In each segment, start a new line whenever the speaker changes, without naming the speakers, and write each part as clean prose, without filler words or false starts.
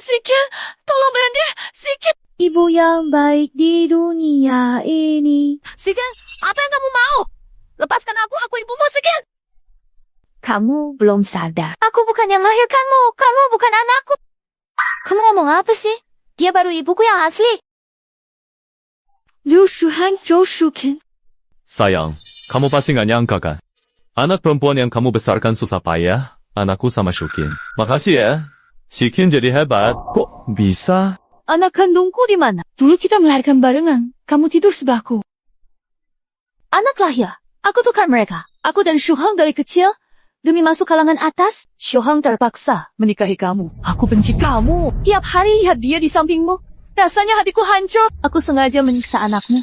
Sikit, tolong berhenti, Sikit.
Ibu yang baik di dunia ini.
Sikit, apa yang kamu mau? Lepaskan aku ibumu, Sikit.
Kamu belum sadar. Aku bukan yang melahirkanmu. Kamu bukan anakku. Kamu ngomong apa sih? Dia baru ibuku yang asli.
Liu Shuhan, Zhou Shukin.
Sayang, kamu pasti nggak nyangka kan? Anak perempuan yang kamu besarkan susah payah, anakku sama Shukin. Makasih ya. Shukin jadi hebat. Kok bisa?
Anak kandungku di mana? Dulu kita melahirkan barengan. Kamu tidur sebelahku. Anaklah ya. Aku tukar mereka. Aku dan Shuhang dari kecil. Demi masuk kalangan atas, Shuhang terpaksa menikahi kamu. Aku benci kamu. Tiap hari lihat dia di sampingmu. Rasanya hatiku hancur. Aku sengaja menyiksa anakmu.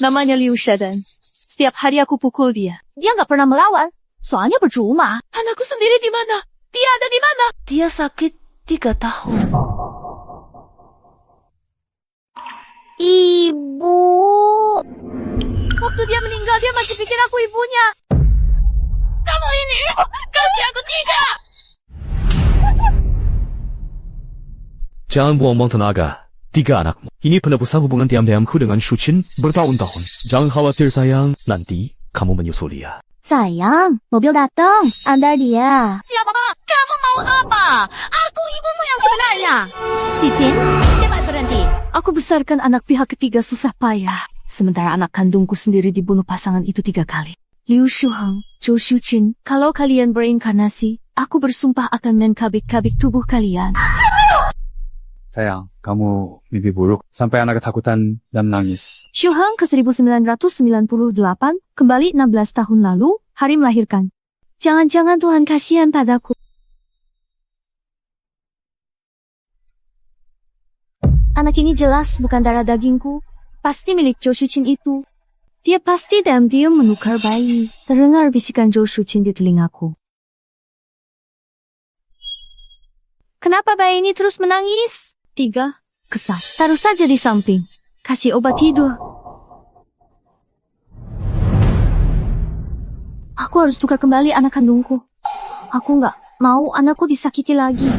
Namanya Liu Shadan. Setiap hari aku pukul dia. Dia nggak pernah melawan. Soalnya percuma. Anakku sendiri di mana? Dia ada di mana? Dia sakit 3 tahun.
Ibu.
Waktu dia meninggal, dia masih pikir aku ibunya. Kamu ini, kasih aku
3. Jangan buang-buang tenaga. 3 anakmu. Ini penebusan hubungan diam-diamku dengan Shuqin bertahun-tahun. Jangan khawatir sayang, nanti kamu menyusul dia.
Sayang, mobil datang. Antar dia.
Siapa? Kamu mau apa? Aku ibumu yang sebenarnya.
Cicin, cepat berhenti.
Aku besarkan anak pihak ketiga susah payah. Sementara anak kandungku sendiri dibunuh pasangan itu 3 kali. Liu Shuhang, Zhou Shuqin, kalau kalian berinkarnasi, aku bersumpah akan menkabik-kabik tubuh kalian.
Sayang, kamu mimpi buruk sampai anak ketakutan dan nangis.
Shuhang ke 1998, kembali 16 tahun lalu, hari melahirkan. Jangan-jangan Tuhan kasihan padaku. Anak ini jelas bukan darah dagingku. Pasti milik Zhou Shuqin itu. Dia pasti diam-diam menukar bayi. Terdengar bisikan Zhou Shuqin di telingaku. Kenapa bayi ini terus menangis? 3. Kesal. Taruh saja di samping. Kasih obat tidur. Aku harus tukar kembali anak kandungku. Aku nggak mau anakku disakiti lagi.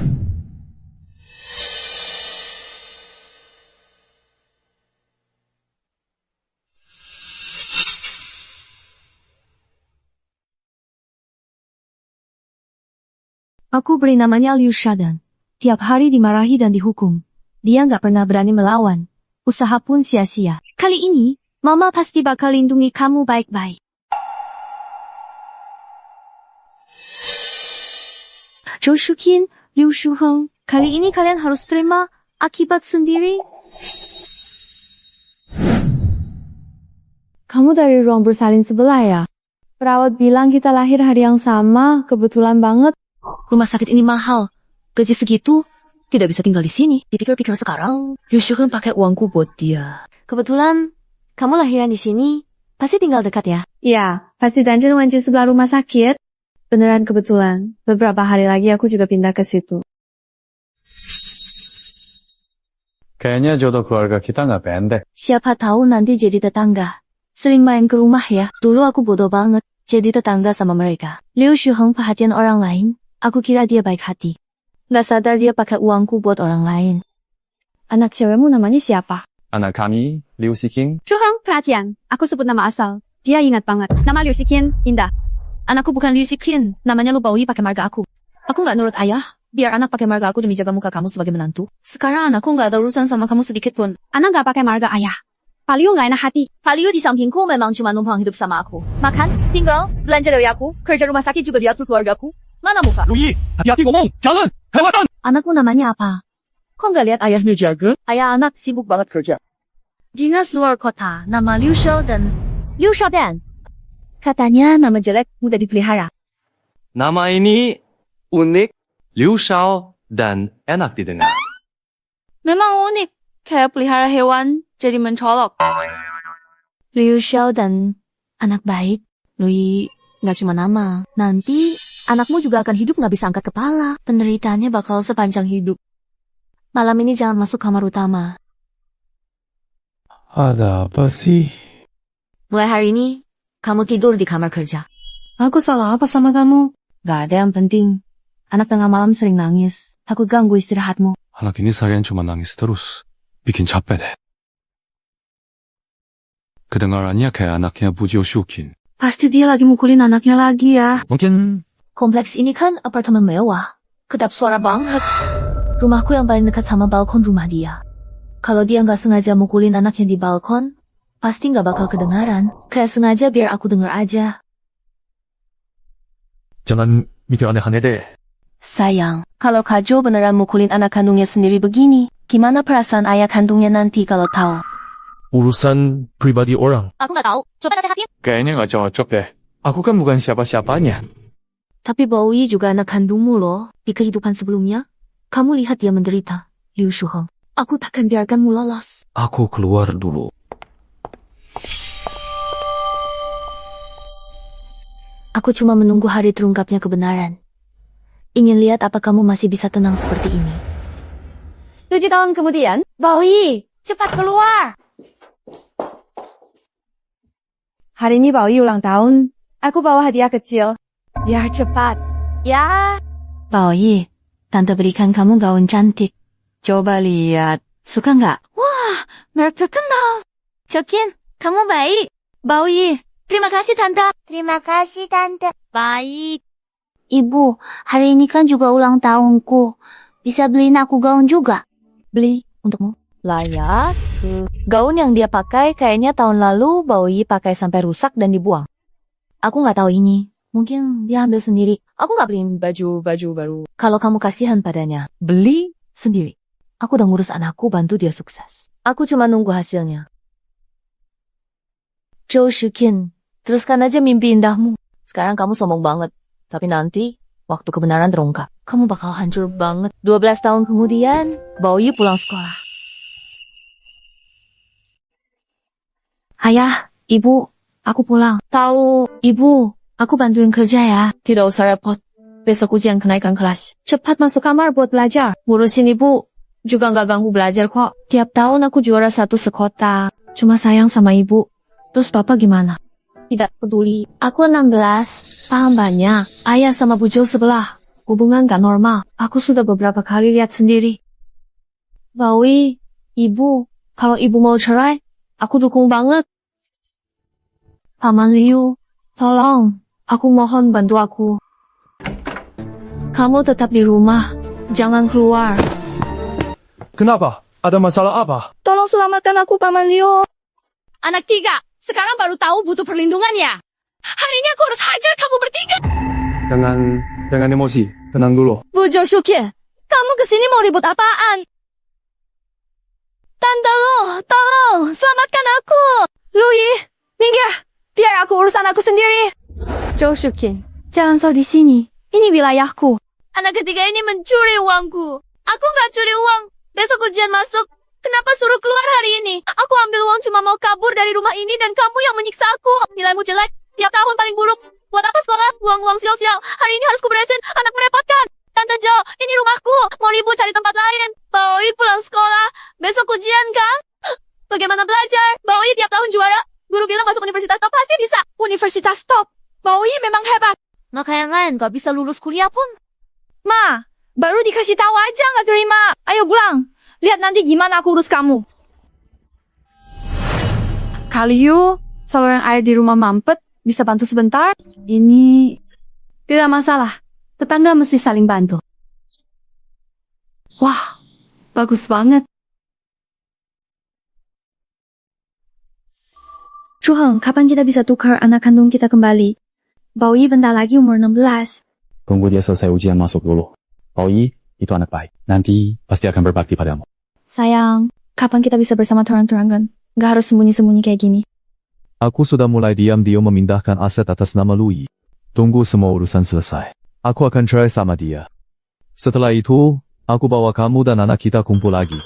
Aku beri namanya Liu Shadan. Tiap hari dimarahi dan dihukum. Dia nggak pernah berani melawan. Usaha pun sia-sia. Kali ini, Mama pasti bakal lindungi kamu baik-baik. Zhou Shuqin, Liu Shuheng, kali ini kalian harus terima akibat sendiri. Kamu dari ruang bersalin sebelah ya? Perawat bilang kita lahir hari yang sama, kebetulan banget. Rumah sakit ini mahal. Gaji segitu, tidak bisa tinggal di sini. Dipikir-pikir sekarang, Liu Shuheng pakai uangku buat dia. Kebetulan, kamu lahiran di sini, pasti tinggal dekat ya? Iya, pasti Danjen Wanju sebelah rumah sakit. Beneran kebetulan, beberapa hari lagi aku juga pindah ke situ.
Kayaknya jodoh keluarga kita nggak pendek.
Siapa tahu nanti jadi tetangga. Sering main ke rumah ya. Dulu aku bodoh banget, jadi tetangga sama mereka. Liu Shuheng perhatian orang lain. Aku kira dia baik hati. Nggak sadar dia pakai uangku buat orang lain. Anak cewekmu namanya siapa?
Anak kami, Liu Xiqing.
Shuheng, perhatian. Aku sebut nama asal. Dia ingat banget. Nama Liu Xiqin, Indah. Anakku bukan Liu Xiqin. Namanya Lu Baoyi pakai marga aku. Aku nggak nurut ayah. Biar anak pakai marga aku demi jaga muka kamu sebagai menantu. Sekarang anakku nggak ada urusan sama kamu sedikit pun. Anak nggak pakai marga ayah. Pak Liu nggak enak hati. Pak Liu di sampingku memang cuma numpang hidup sama aku. Makan, tinggal, belanja dari aku, kerja rumah sakit juga diatur keluargaku. Mana muka?
Luyi, hati-hati ngomong, jangan, kelewatan.
Anakmu namanya apa? Kok nggak lihat ayahnya jaga? Ayah anak sibuk banget kerja. Dinas luar kota, nama Liu Shao dan Liu Shaodan. Katanya nama jelek mudah dipelihara.
Nama ini unik, Liu Shao, dan enak didengar.
Memang unik, kayak pelihara hewan jadi mencolok. Liu Shao dan anak baik. Lui, nggak cuma nama. Nanti anakmu juga akan hidup nggak bisa angkat kepala. Penderitaannya bakal sepanjang hidup. Malam ini jangan masuk kamar utama.
Ada apa sih?
Mulai hari ini, kamu tidur di kamar kerja. Aku salah apa sama kamu? Gak ada yang penting. Anak tengah malam sering nangis. Takut ganggu istirahatmu.
Anak ini seharian cuma nangis terus. Bikin capek deh. Kedengarannya kayak anaknya Bu Jo Shukin.
Pasti dia lagi mukulin anaknya lagi ya.
Mungkin
Kompleks ini kan apartemen mewah. Kedap suara banget.
Rumahku yang paling dekat sama balkon rumah dia.
Kalau dia nggak sengaja mukulin anaknya di balkon, pasti nggak bakal kedengaran.
Kayak sengaja biar aku denger aja.
jangan mikir aneh-aneh deh.
Sayang,
Kalau Kak Jo beneran mukulin anak kandungnya sendiri begini, gimana perasaan ayah kandungnya nanti kalau tahu?
Urusan pribadi orang.
aku nggak tahu. Coba nasehatin.
Kayaknya nggak cocok deh. Aku kan bukan siapa-siapanya.
Tapi Baoyi juga anak kandungmu loh. Di kehidupan sebelumnya, kamu lihat dia menderita. Liu Shuheng.
Aku takkan biarkanmu lolos.
Aku keluar dulu.
Aku cuma menunggu hari terungkapnya kebenaran. Ingin lihat apa kamu masih bisa tenang seperti ini.
7 tahun kemudian, Baoyi, cepat keluar.
Hari ini Baoyi ulang tahun. Aku bawa hadiah kecil. Biar cepat.
Ya,
Baoyi, tante berikan kamu gaun cantik. Coba lihat. Suka nggak?
merek terkenal. Chokin, kamu baik.
Baoyi, terima kasih tante.
Terima kasih, Tante.
Baik.
Ibu, hari ini kan juga ulang tahunku. Bisa beliin aku gaun juga?
Beli untukmu. Layak. Gaun yang dia pakai kayaknya tahun lalu Baoyi pakai sampai rusak dan dibuang.
Aku nggak tahu ini. Mungkin dia ambil sendiri. Aku nggak beliin baju baru. Kalau kamu kasihan padanya.
Beli sendiri. Aku udah ngurus anakku, bantu dia sukses. Aku cuma nunggu hasilnya. Zhou Shukin, teruskan aja mimpi indahmu.
Sekarang kamu sombong banget. Tapi nanti, waktu kebenaran terungkap.
Kamu bakal hancur banget. 12 tahun kemudian, Baoyi pulang sekolah.
Ayah, ibu, aku pulang. Tahu, ibu, aku bantuin kerja ya. Tidak usah repot. Besok ujian kenaikan kelas. Cepat masuk kamar buat belajar. Ngurusin ibu, juga nggak ganggu belajar kok.
Tiap tahun aku juara 1 sekota. Cuma sayang sama ibu. Terus papa gimana?
Tidak peduli. Aku 16. Paham banyak. Ayah sama Bu Jo sebelah. Hubungan gak normal.
Aku sudah beberapa kali lihat sendiri.
Baoyi, ibu, kalau ibu mau cerai, aku dukung banget. Paman Liu, tolong, aku mohon bantu aku. Kamu tetap di rumah, jangan keluar.
Kenapa? Ada masalah apa?
Tolong selamatkan aku, Paman Liu.
Anak 3, sekarang baru tahu butuh perlindungan ya? Hari ini aku harus hajar kamu bertiga.
Dengan emosi, tenang dulu.
Bu Jo Shukin, kamu kesini mau ribut apaan?
Tante Lu, tolong, selamatkan aku. Lui, minggir, biar aku urus anakku sendiri. Zhou Shukin, jangan so di sini. Ini wilayahku. Anak ketiga ini mencuri uangku.
Aku nggak curi uang. Besok ujian masuk. Kenapa suruh keluar hari ini?
Aku ambil uang cuma mau kabur dari rumah ini dan kamu yang menyiksa aku.
Nilaimu jelek. Tiap tahun paling buruk. Buat apa sekolah?
Uang-uang sial-sial. Hari ini harus kuberesin. Anak merepotkan. Tante Jo, ini rumahku. Mau ribut cari tempat lain. Baoyi pulang sekolah. Besok ujian kan?
Bagaimana belajar? Baoyi tiap tahun juara. Guru bilang masuk universitas top pasti bisa.
Universitas top. Baoyi memang hebat. Nggak kayangan, nggak bisa lulus kuliah pun.
Ma, baru dikasih tahu aja nggak terima. Ayo pulang. Lihat nanti gimana aku urus kamu. Kaliu, saluran air di rumah mampet. Bisa bantu sebentar? Ini tidak masalah. Tetangga mesti saling bantu. Wah, bagus banget. Shuheng, kapan kita bisa tukar anak kandung kita kembali? Baoyi bentar lagi umur 16.
Tunggu dia selesai ujian masuk dulu. Baoyi, itu anak baik. Nanti pasti akan berbakti padamu.
Sayang, kapan kita bisa bersama terang-terangan? Gak harus sembunyi-sembunyi kayak gini.
Aku sudah mulai diam-diam memindahkan aset atas nama Lui. Tunggu semua urusan selesai. Aku akan cerai sama dia. Setelah itu, aku bawa kamu dan anak kita kumpul lagi.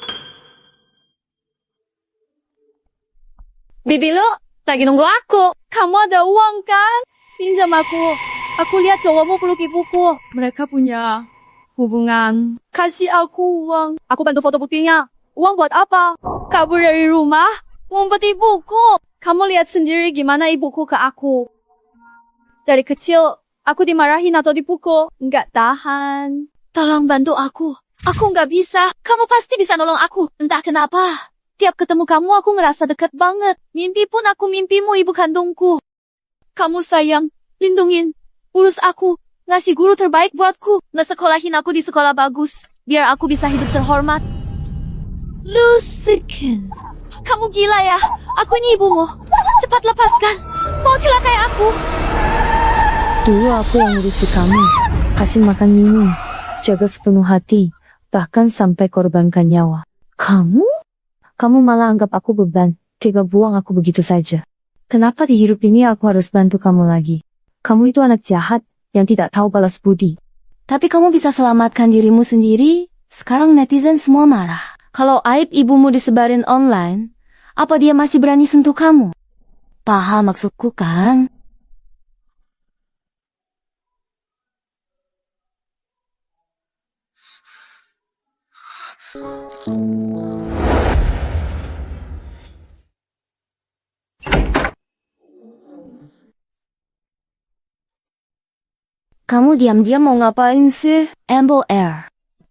Bibi lo lagi nunggu aku.
Kamu ada uang kan? Pinjam aku. Aku lihat cowokmu peluk ibuku. Mereka punya hubungan. Kasih aku uang. Aku bantu foto buktinya. Uang buat apa? Kabur dari rumah? Ngumpet ibuku. Kamu lihat sendiri gimana ibuku ke aku. Dari kecil, aku dimarahin atau dipukul. Nggak tahan.
Tolong bantu aku. Aku nggak bisa. Kamu pasti bisa nolong aku. Entah kenapa. Tiap ketemu kamu aku ngerasa dekat banget.
Mimpi pun aku mimpimu, ibu kandungku.
Kamu sayang, lindungin, urus aku, ngasih guru terbaik buatku.
Ngesekolahin aku di sekolah bagus, biar aku bisa hidup terhormat.
Lusikin. Kamu gila ya? Aku ini ibumu. Cepat lepaskan. Mau celakai aku.
Dulu aku yang ngurusi kamu, kasih makan minum, jaga sepenuh hati, bahkan sampai korbankan nyawa.
Kamu?
Kamu malah anggap aku beban, tega buang aku begitu saja. Kenapa di hidup ini aku harus bantu kamu lagi? Kamu itu anak jahat, yang tidak tahu balas budi.
Tapi kamu bisa selamatkan dirimu sendiri. Sekarang netizen semua marah.
Kalau aib ibumu disebarin online, apa dia masih berani sentuh kamu?
Paham maksudku kan?
Kamu diam-diam mau ngapain sih? Ambil air.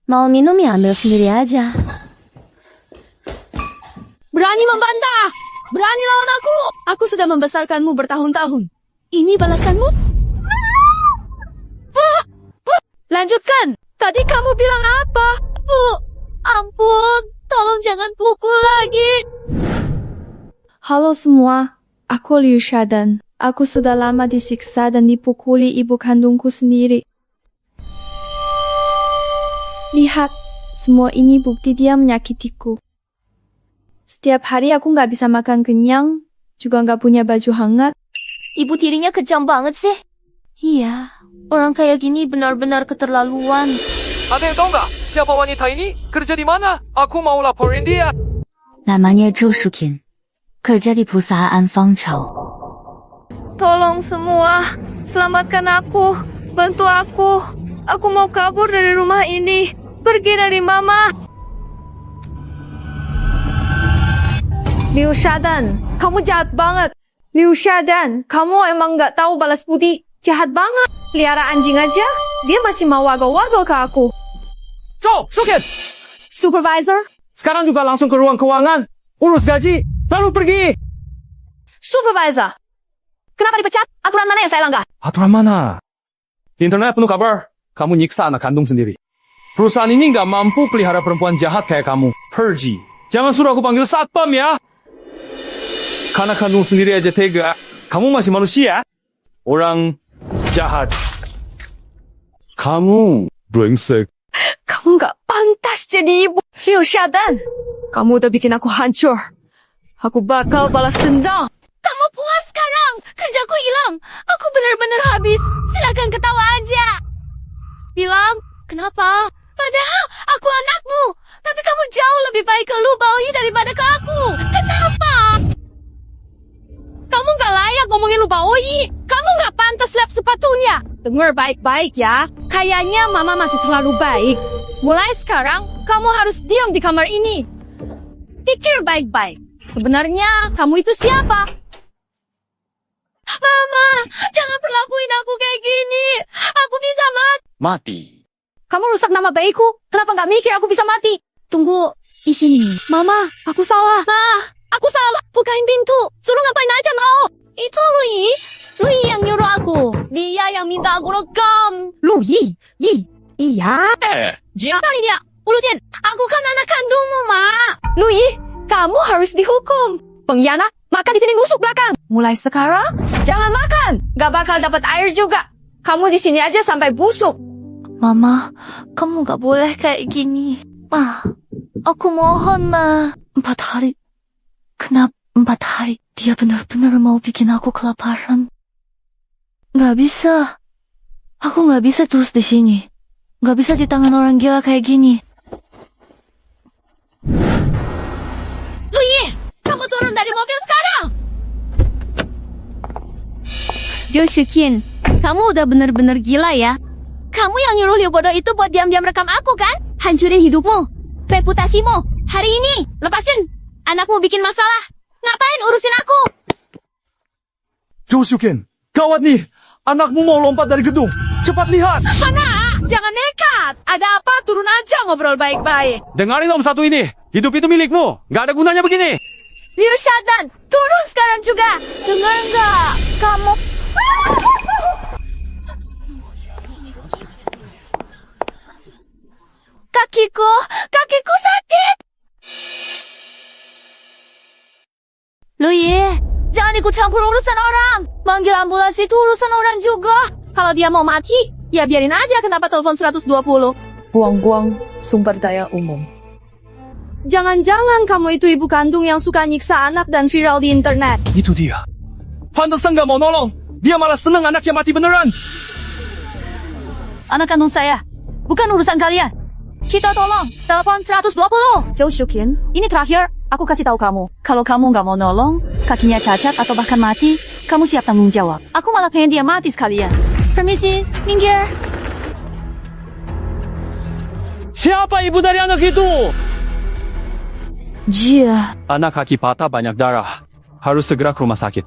Mau minum ya ambil sendiri aja.
Berani membantah! Berani lawan aku! Aku sudah membesarkanmu bertahun-tahun. Ini balasanmu?
Lanjutkan! Tadi kamu bilang apa?
Bu, ampun. Tolong jangan pukul lagi.
Halo semua, aku Liu Shadan. Aku sudah lama disiksa dan dipukuli ibu kandungku sendiri. Lihat, semua ini bukti dia menyakitiku. Setiap hari aku nggak bisa makan kenyang, juga nggak punya baju hangat.
Ibu tirinya kejam banget sih. Iya, orang kayak gini benar-benar keterlaluan.
Ada yang tahu nggak siapa wanita ini? Kerja di mana? Aku mau laporin dia.
Namanya Zhou Shukin. Kerja di perusahaan Fangchao.
Tolong semua, selamatkan aku, bantu aku. Aku mau kabur dari rumah ini, pergi dari mama. Liu Shadan, kamu jahat banget. Liu Shadan, kamu emang nggak tahu balas budi, jahat banget. Liara anjing aja, dia masih mau wagel-wagel ke aku.
Zhou Shukin!
Supervisor?
Sekarang juga langsung ke ruang keuangan. Urus gaji, lalu pergi.
Supervisor! Kenapa dipecat? Aturan mana yang saya langgar?
Aturan mana? Internet penuh kabar. Kamu nyiksa anak kandung sendiri. Perusahaan ini nggak mampu pelihara perempuan jahat kayak kamu. Pergi. Jangan suruh aku panggil satpam ya. Karena kandung sendiri aja tega. Kamu masih manusia. Orang jahat. Kamu brengsek.
Kamu nggak pantas jadi ibu. Liu Shadan, kamu udah bikin aku hancur. Aku bakal balas dendam.
Kamu puas sekarang? Kerjaku hilang. Aku benar-benar habis. Silakan ketawa aja. Bilang, kenapa? Padahal aku anakmu. Tapi kamu jauh lebih baik ke Lu Baoyi daripada ke aku. Kenapa? Kamu gak layak ngomongin Lu Baoyi. Kamu gak pantas lap sepatunya. Dengar baik-baik ya. Kayaknya mama masih terlalu baik. Mulai sekarang, kamu harus diam di kamar ini. Pikir baik-baik. Sebenarnya kamu itu siapa? Mama, jangan perlakuin aku kayak gini. Aku bisa
Mati.
Kamu rusak nama baikku. Kenapa nggak mikir aku bisa mati?
Tunggu di sini.
Mama, aku salah.
Aku salah. Bukain pintu. Suruh ngapain aja mau. Itu Lui. Lui yang nyuruh aku. Dia yang minta aku rekam.
Lui? Iya.
Jangan dia. Urusin. Aku kan anak kandungmu, Ma.
Lui, kamu harus dihukum. Pengkhianat, makan di sini nusuk belakang. Mulai sekarang, jangan makan. Gak bakal dapat air juga. Kamu di sini aja sampai busuk.
Mama, kamu gak boleh kayak gini. Ma, aku mohon, Ma. 4 hari. Kenapa 4 hari? Dia benar-benar mau bikin aku kelaparan. Gak bisa. Aku gak bisa terus di sini. Gak bisa di tangan orang gila kayak gini. Lui, kamu turun dari mobil sekarang. Zhou Shukin, kamu udah bener-bener gila ya. Kamu yang nyuruh Liu bodoh itu buat diam-diam rekam aku kan? Hancurin hidupmu, reputasimu. Hari ini, lepasin. Anakmu bikin masalah. Ngapain urusin aku?
Zhou Shukin, gawat nih. Anakmu mau lompat dari gedung. Cepat lihat.
Mana?
Jangan nekat. Ada apa? Turun aja ngobrol baik-baik.
Dengarin om satu ini. Hidup itu milikmu. Nggak ada gunanya begini.
Liu Shadan, turun sekarang juga. Dengar nggak? Kamu... Kakiku sakit. Luyi, jangan ikut campur urusan orang. Manggil ambulans itu urusan orang juga. Kalau dia mau mati, ya biarin aja. Kenapa telepon 120?
Buang-buang sumber daya umum. Jangan-jangan kamu itu ibu kandung yang suka nyiksa anak dan viral di internet.
Itu dia. Pantesan nggak mau nolong. Dia malah seneng anaknya mati beneran.
Anak kandung saya, bukan urusan kalian. Kita tolong, telepon 120.
Joe Shukin, ini terakhir, aku kasih tahu kamu. Kalau kamu nggak mau nolong, kakinya cacat atau bahkan mati, kamu siap tanggung jawab.
Aku malah pengen dia mati sekalian. Permisi, minggir.
Siapa ibu dari anak itu?
Jia.
Anak kaki patah banyak darah. Harus segera ke rumah sakit.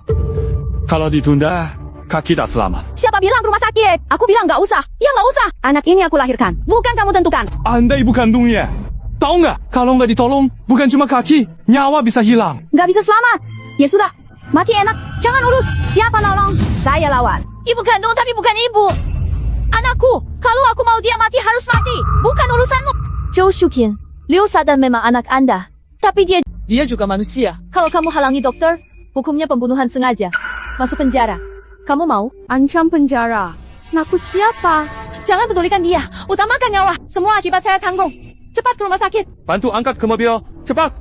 Kalau ditunda, kaki tak selamat.
Siapa bilang rumah sakit? Aku bilang nggak usah. Ya nggak usah. Anak ini aku lahirkan, bukan kamu tentukan.
Anda ibu kandungnya. Tahu nggak? Kalau nggak ditolong, bukan cuma kaki, nyawa bisa hilang.
Nggak bisa selamat. Ya sudah, mati enak. Jangan urus. Siapa nolong? Saya lawan.
Ibu kandung tapi bukan ibu. Anakku, kalau aku mau dia mati harus mati. Bukan urusanmu. Joe Shukin, Liu Shadan memang anak Anda. Tapi dia juga manusia. Kalau kamu halangi dokter, hukumnya pembunuhan sengaja. Masuk penjara. Kamu mau?
Ancam penjara. Nakut siapa?
Jangan pedulikan dia. Utamakan nyawa. Semua akibat saya tanggung. Cepat ke rumah sakit.
Bantu angkat ke mobil. Cepat.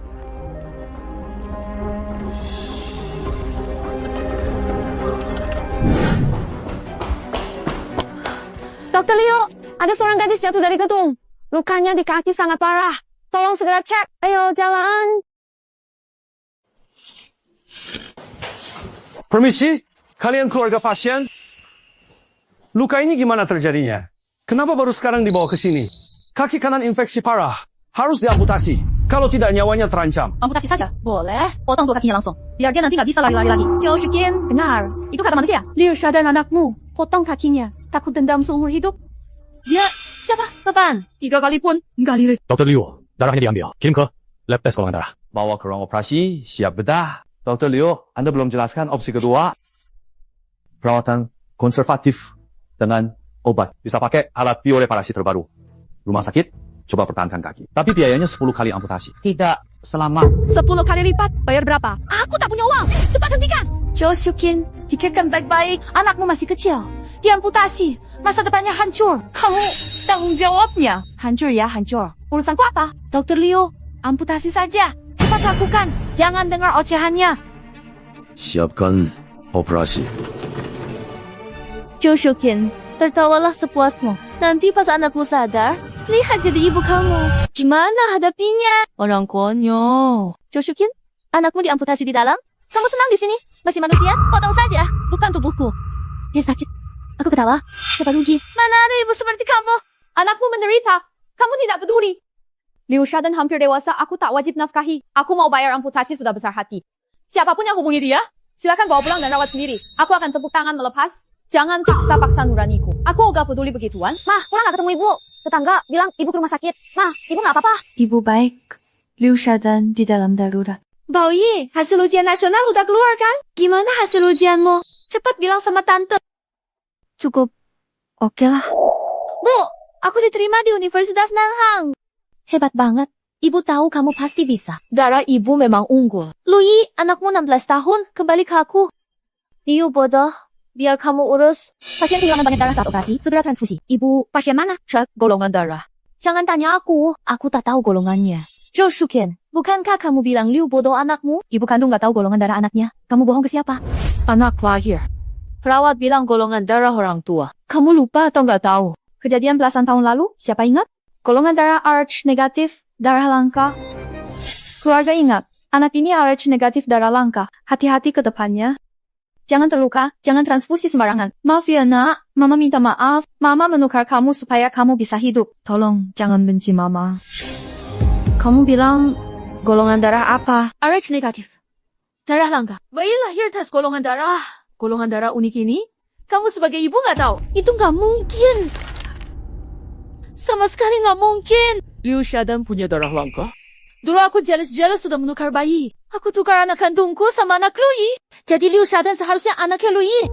Dokter Liu, ada seorang gadis jatuh dari gedung. Lukanya di kaki sangat parah. Tolong segera cek. Ayo, jalan.
Permisi, kalian keluarga pasien? Luka ini gimana terjadinya? Kenapa baru sekarang dibawa ke sini? Kaki kanan infeksi parah. Harus diamputasi. Kalau tidak, nyawanya terancam.
Amputasi saja. Boleh. Potong tuh kakinya langsung. Biar dia nanti nggak bisa lari-lari lagi. Joe Shukin, dengar. Itu kata manusia.
Liu Shadan anakmu. Potong kakinya. Takut dendam seumur hidup.
Dia siapa? Kapan? 3 kali pun nggak lirik.
Dr. Liu, darahnya diambil. Kirim ke lab tes golongan darah.
Bawa ke ruang operasi, siap bedah. Dr. Liu, Anda belum jelaskan opsi kedua. Perawatan konservatif dengan obat. Bisa pakai alat bioreparasi terbaru. Rumah sakit, coba pertahankan kaki. Tapi biayanya 10 kali amputasi.
Tidak selama
10 kali lipat. Bayar berapa? Aku tak punya uang. Cepat hentikan.
Joe Shukin, pikirkan baik-baik. Anakmu masih kecil. Diamputasi. Masa depannya hancur. Kamu tanggung jawabnya. Hancur ya, hancur. Urusanku apa?
Dokter Liu, amputasi saja. Cepat lakukan. Jangan dengar ocehannya.
Siapkan operasi.
Joe Shukin, tertawalah sepuasmu. Nanti pas anakmu sadar, lihat jadi ibu kamu. Gimana hadapinya? Orang konyol. Joe Shukin, anakmu diamputasi di dalam? Kamu senang di sini? Masih manusia? Potong saja. Bukan tubuhku. Dia sakit. Aku ketawa. Siapa rugi? Mana ada ibu seperti kamu?
Anakmu menderita. Kamu tidak peduli. Liu Shadan hampir dewasa. Aku tak wajib nafkahi. Aku mau bayar amputasi sudah besar hati. Siapapun yang hubungi dia, silakan bawa pulang dan rawat sendiri. Aku akan tepuk tangan melepas. Jangan paksa-paksa nuraniku. Aku gak peduli begituan.
Mah, pulang gak ketemu ibu. Tetangga bilang ibu ke rumah sakit. Mah, ibu gak apa-apa.
Ibu baik. Liu Shadan di dalam darurat.
Baoyi, hasil ujian nasional udah keluar kan?
Gimana hasil ujianmu? Cepat bilang sama tante.
Cukup. Oke lah.
Bu, aku diterima di Universitas Nanhang. Hebat banget. Ibu tahu kamu pasti bisa.
Darah ibu memang unggul.
Lui, anakmu 16 tahun. Kembali ke aku. Liu bodoh. Biar kamu urus. Pasien kehilangan banyak darah saat operasi. Segera transfusi. Ibu, pasien mana?
Cek golongan darah.
Jangan tanya aku. Aku tak tahu golongannya. Joe Shukin, bukankah kamu bilang Liu bodoh anakmu?
Ibu kandung gak tahu golongan darah anaknya. Kamu bohong ke siapa?
Anak lahir.
Perawat bilang golongan darah orang tua. Kamu lupa atau gak tahu? Kejadian belasan tahun lalu, siapa ingat? Golongan darah RH negatif, darah langka. Keluarga ingat, anak ini RH negatif darah langka. Hati-hati ke depannya. Jangan terluka, jangan transfusi sembarangan. Maaf ya nak, Mama minta maaf. Mama menukar kamu supaya kamu bisa hidup. Tolong, jangan benci Mama. Kamu bilang golongan darah apa?
RH negatif. Darah langka.
Bayi lahir tes golongan darah. Golongan darah unik ini? Kamu sebagai ibu nggak tahu?
Itu nggak mungkin.
Sama sekali nggak mungkin.
Liu Shadan punya darah langka?
Dulu aku jealous sudah menukar bayi.
Aku tukar anak kandungku sama anak Louis.
Jadi Liu Shadan seharusnya anaknya Louis.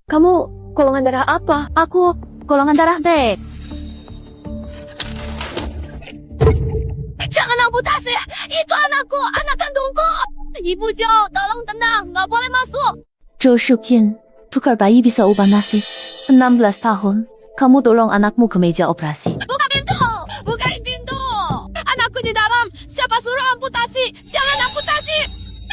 Kamu golongan darah apa?
Aku golongan darah B.
Jangan amputasi. Itu anakku, anak kandungku. Ibu Jo, tolong tenang. Nggak boleh masuk.
Zhou Shukin, tukar bayi bisa ubah nasib. 16 tahun, kamu dorong anakmu ke meja operasi.
Buka pintu. Bukain pintu. Anakku di dalam. Siapa suruh amputasi? Jangan amputasi.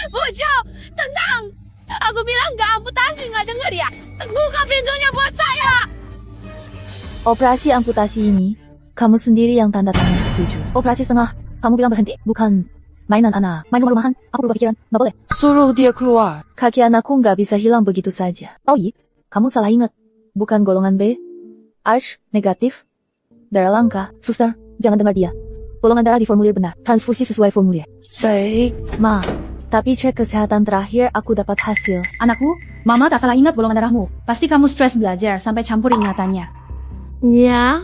Bu Jo, tenang. Aku bilang nggak amputasi, nggak denger ya? Buka pintunya buat saya.
Operasi amputasi ini, kamu sendiri yang tanda tangan setuju. Operasi setengah, kamu bilang berhenti. Bukan mainan anak, main rumah-rumahan. Aku berubah pikiran, nggak boleh.
Suruh dia keluar.
Kaki anakku nggak bisa hilang begitu saja. Oh iya, kamu salah ingat. Bukan golongan B, Arch, negatif, darah langka. Suster, jangan dengar dia. Golongan darah di formulir benar, transfusi sesuai formulir.
Baik.
Ma, tapi cek kesehatan terakhir aku dapat hasil. Anakku, Mama tak salah ingat golongan darahmu.
Pasti kamu stres belajar sampai campur ingatannya.
Ya.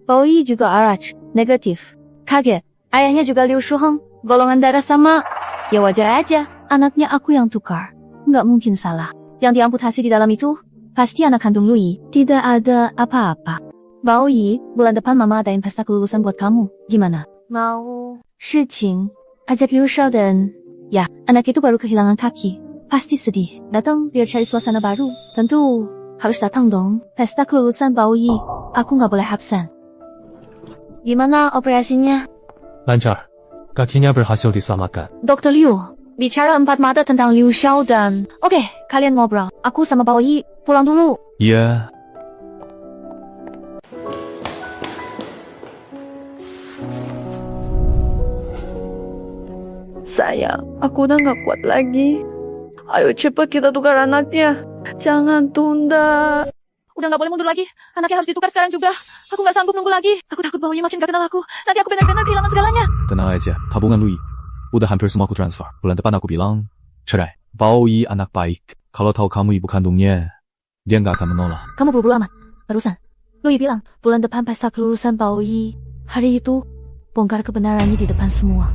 Bayi juga Arch, negatif.
Kaget, ayahnya juga Liu Shuheng, golongan darah sama. Ya wajar aja.
Anaknya aku yang tukar. Nggak mungkin salah.
Yang diamputasi di dalam itu, pasti anak kandung Louis.
Tidak ada apa-apa. Baoyi, bulan depan Mama adain pesta kelulusan buat kamu. Gimana? Mau? Shicing, ajak Liu Shao dan...
Ya, anak itu baru kehilangan kaki. Pasti sedih. Datang biar cari suasana baru. Tentu harus datang dong. Pesta kelulusan Baoyi. Aku nggak boleh absen.
Gimana operasinya?
Lancar. Kakinya berhasil diselamatkan.
Dr. Liu, bicara empat mata tentang Liu Xiao dan...
Oke, kalian ngobrol. Aku sama Baoyi pulang dulu.
Ya.
Sayang, aku udah gak kuat lagi. Ayo cepat kita tukar anaknya. Jangan tunda.
Udah nggak boleh mundur lagi. Anaknya harus ditukar sekarang juga. Aku nggak sanggup nunggu lagi. Aku takut Baoyi makin gak kenal aku. Nanti aku benar-benar kehilangan segalanya.
Tenang aja, tabungan Louis. Udah hampir semua aku transfer. Bulan depan aku bilang, cerai. Baoyi anak baik. Kalau tahu kamu ibu kandungnya, dia nggak akan menolak.
Kamu buru-buru amat. Barusan, Louis bilang,
Bulan depan pesta kelulusan Baoyi. Hari itu, bongkar kebenarannya di depan semua.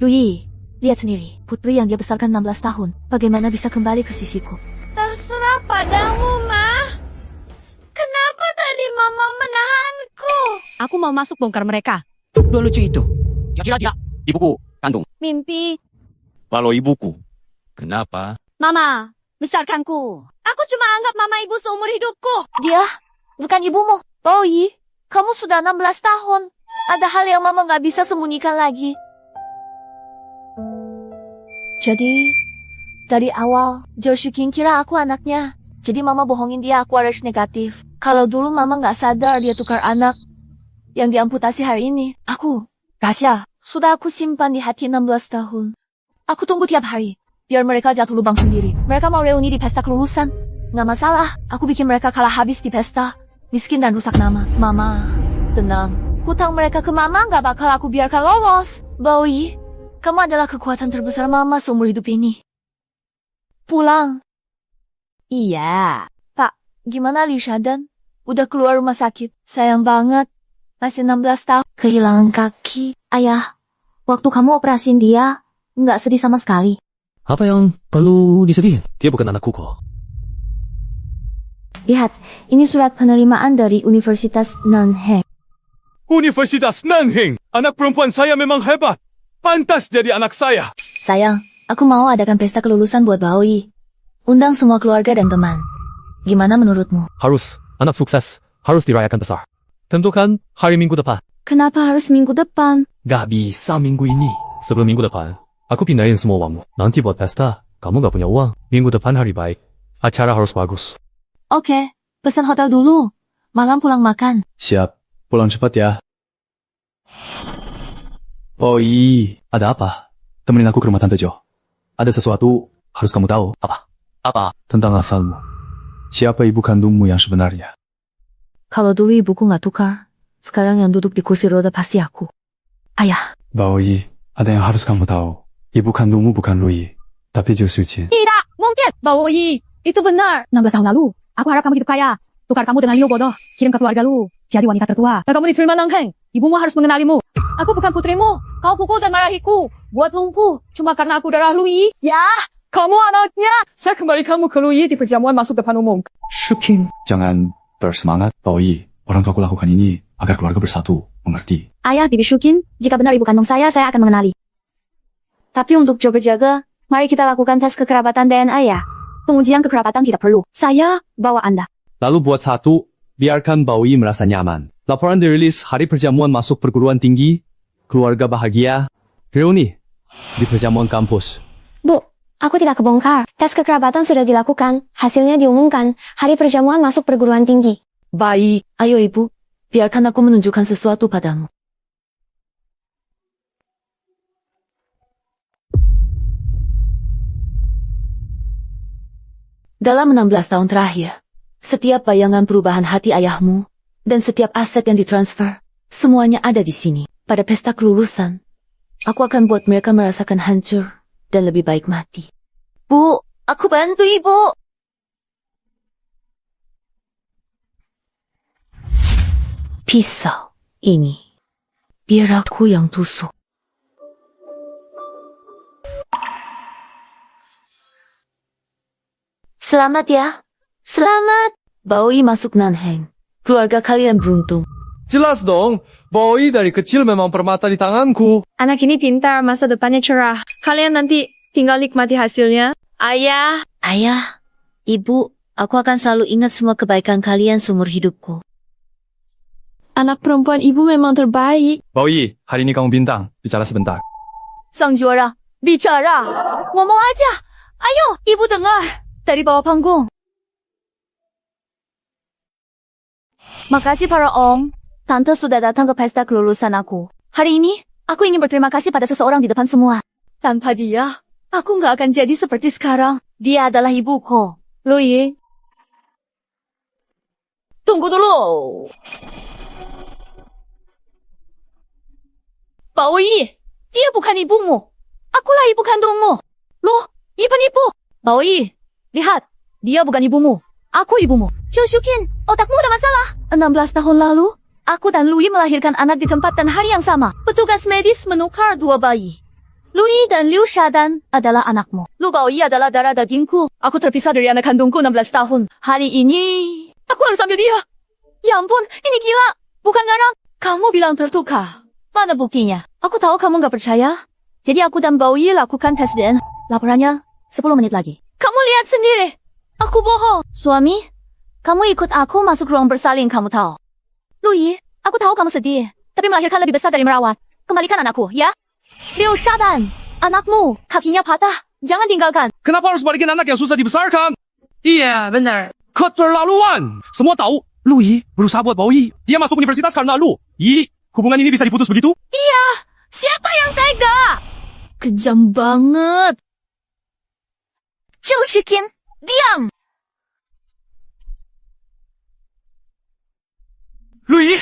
Louis, lihat sendiri. Putri yang dia besarkan 16 tahun.
Bagaimana bisa kembali ke sisiku?
Terserah padamu, Ma. Kenapa tadi Mama menahanku?
Aku mau masuk bongkar mereka. Dua lucu itu.
Tidak. Ibuku kandung.
Mimpi.
Kalau ibuku, kenapa?
Mama, besarkanku. Aku cuma anggap Mama ibu seumur hidupku.
Dia bukan ibumu.
Baoyi, kamu sudah 16 tahun. Ada hal yang Mama nggak bisa sembunyikan lagi.
Jadi, dari awal,
Zhou Shukin kira aku anaknya. Jadi Mama bohongin dia aku Arch negatif.
kalau dulu Mama nggak sadar dia tukar anak yang diamputasi hari ini. Aku, Tasya,
Sudah aku simpan di hati 16 tahun.
aku tunggu tiap hari. Biar mereka jatuh lubang sendiri. Mereka mau reuni di pesta kelulusan. Nggak masalah, aku bikin mereka kalah habis di pesta. Miskin dan rusak nama. Mama, tenang. Hutang mereka ke Mama nggak bakal aku biarkan lolos.
Baoyi, kamu adalah kekuatan terbesar Mama seumur hidup ini. Pulang.
Iya.
Pak, gimana Liu Shadan? Udah keluar rumah sakit. Sayang banget. Masih 16 tahun.
Kehilangan kaki. Ayah, waktu kamu operasin dia, nggak sedih sama sekali.
Apa yang perlu disedihin? Dia bukan anakku kok.
Lihat, ini surat penerimaan dari Universitas Nanheng.
Universitas Nanheng. Anak perempuan saya memang hebat. Pantas jadi anak saya.
Sayang, aku mau adakan pesta kelulusan buat Baoyi. Undang semua keluarga dan teman. Gimana menurutmu?
Harus. Anak sukses. Harus dirayakan besar. Tentukan hari Minggu depan.
Kenapa harus minggu depan?
Gak bisa minggu ini. Sebelum minggu depan, aku pindahin semua uangmu. Nanti buat pesta, kamu gak punya uang. Minggu depan hari baik. Acara harus bagus.
Oke, pesan hotel dulu. Malam pulang makan.
Siap. Pulang cepat ya. Baoyi,
Ada apa?
temenin aku ke rumah Tante Jo. Ada sesuatu harus kamu tahu.
Apa?
Tentang asalmu. Siapa ibu kandungmu yang sebenarnya?
Kalau dulu ibuku nggak tukar, sekarang yang duduk di kursi roda pasti aku. Ayah.
Baoyi, ada yang harus kamu tahu. Ibu kandungmu bukan Louis, tapi Zhou Shuqin.
Tidak, mungkin. Baoyi, itu benar. 16 tahun lalu, aku harap kamu hidup kaya. Tukar kamu dengan Liu bodoh. Kirim ke keluarga lu. Jadi wanita tertua. Dan kamu diterima Langheng. Ibumu harus mengenalimu. Aku bukan putrimu. Kau pukul dan marahiku. Buat lumpuh. Cuma karena aku darah Lui. Ya, kamu anaknya. Saya kembali kamu ke Lui di perjamuan masuk depan umum.
Shukin, jangan bersemangat, Baoi. Orang tua aku lakukan ini agar keluarga bersatu, mengerti?
Ayah, Bibi Shukin, jika benar ibu kandung saya akan mengenali. Tapi untuk jaga-jaga, mari kita lakukan tes kekerabatan DNA ya. Pengujian kekerabatan tidak perlu. Saya bawa Anda.
Lalu buat satu, biarkan Baoi merasa nyaman. Laporan dirilis hari perjamuan masuk perguruan tinggi, keluarga bahagia, reuni di perjamuan kampus.
Bu, aku tidak kebongkar. Tes kekerabatan sudah dilakukan. Hasilnya diumumkan. Hari perjamuan masuk perguruan tinggi.
Baik.
Ayo ibu, biarkan aku menunjukkan sesuatu padamu. Dalam 16 tahun terakhir, setiap bayangan perubahan hati ayahmu dan setiap aset yang ditransfer, semuanya ada di sini. Pada pesta kelulusan, aku akan buat mereka merasakan hancur dan lebih baik mati.
Bu, aku bantu ibu.
Pisau ini, biar aku yang tusuk. Selamat ya. Selamat. Baoi masuk Nanheng. Keluarga kalian beruntung.
Jelas dong, Baoi dari kecil memang permata di tanganku.
Anak ini pintar, masa depannya cerah. Kalian nanti tinggal nikmati hasilnya. Ayah.
Ayah, ibu, aku akan selalu ingat semua kebaikan kalian seumur hidupku.
Anak perempuan ibu memang terbaik.
Baoi, hari ini kamu bintang. Bicara sebentar.
Sang juara, bicara. Ngomong aja. Ayo, ibu dengar. Dari bawah panggung.
Makasih para om. Tante sudah datang ke pesta kelulusan aku. Hari ini, aku ingin berterima kasih pada seseorang di depan semua.
Tanpa dia, aku nggak akan jadi seperti sekarang. Dia adalah ibuku. Lui. Tunggu dulu.
Baoi, dia bukan ibumu. Akulah ibu kandungmu. Loh, iya penipu. Baoi, lihat. Dia bukan ibumu. Aku ibumu.
Zhou Shukin, otakmu ada masalah.
16 tahun lalu, aku dan Lui melahirkan anak di tempat dan hari yang sama.
Petugas medis menukar dua bayi. Lui dan Liu Shadan adalah anakmu.
Lu Baoi adalah darah dagingku. Aku terpisah dari anak kandungku 16 tahun. Hari ini, aku harus ambil dia. Ya ampun, ini gila. Bukan ngarang.
Kamu bilang tertukar. Mana buktinya?
Aku tahu kamu gak percaya. Jadi aku dan Baoi lakukan tes DNA.
Laporannya 10 menit lagi.
Kamu lihat sendiri. Aku bohong. Suami, kamu ikut aku masuk ruang bersalin, kamu tahu. Lui, aku tahu kamu sedih. Tapi melahirkan lebih besar dari merawat. Kembalikan anakku, ya?
Liu Shadan, anakmu, kakinya patah. Jangan tinggalkan.
Kenapa harus balikin anak yang susah dibesarkan?
Iya, benar.
Keterlaluan! Semua tahu, Lui berusaha buat Baoi. Dia masuk universitas karena lu. Hubungan ini bisa diputus begitu?
Iya, siapa yang tega? Kejam banget.
Zhou Shukin, diam!
Lui,